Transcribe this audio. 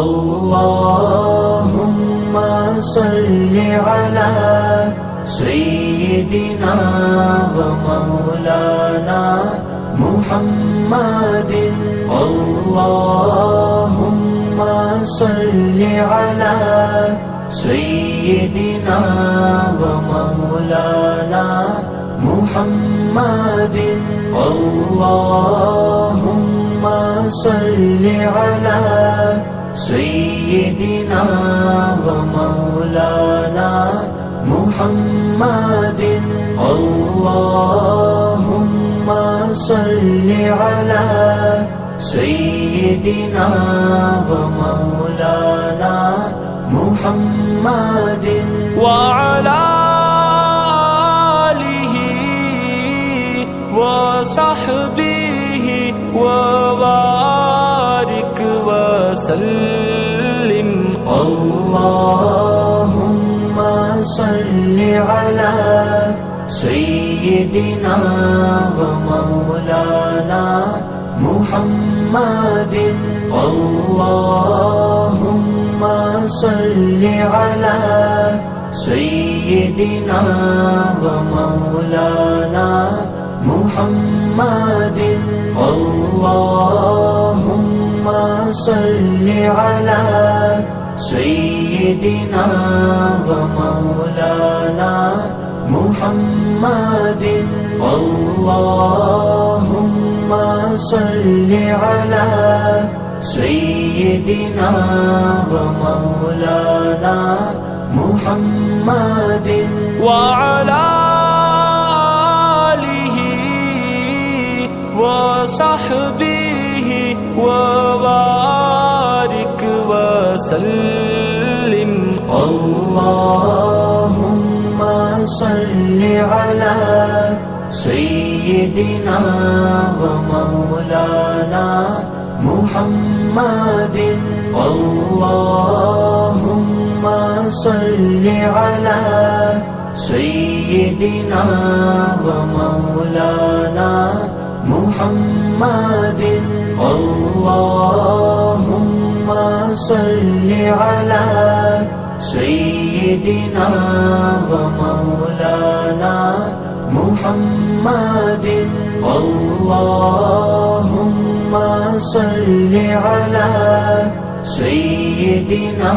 اللهم صل على سيدنا ومولانا محمد اللهم صل على سيدنا ومولانا محمد اللهم صل على سيدنا ومولانا محمد اللهم صل على سيدنا ومولانا محمد وعلى آله وصحبه وبارك وسلم اللهم صل على سيدنا ومولانا محمد اللهم صل على سيدنا ومولانا محمد اللهم صل على سيدنا ومولانا محمد اللهم صل على سيدنا ومولانا محمد وعلى آله وصحبه وبارك وسلم اللهم صل على سيدنا ومولانا محمد اللهم صل على سيدنا ومولانا محمد اللهم صل على سيدنا ومولانا محمد اللهم صل على سيدنا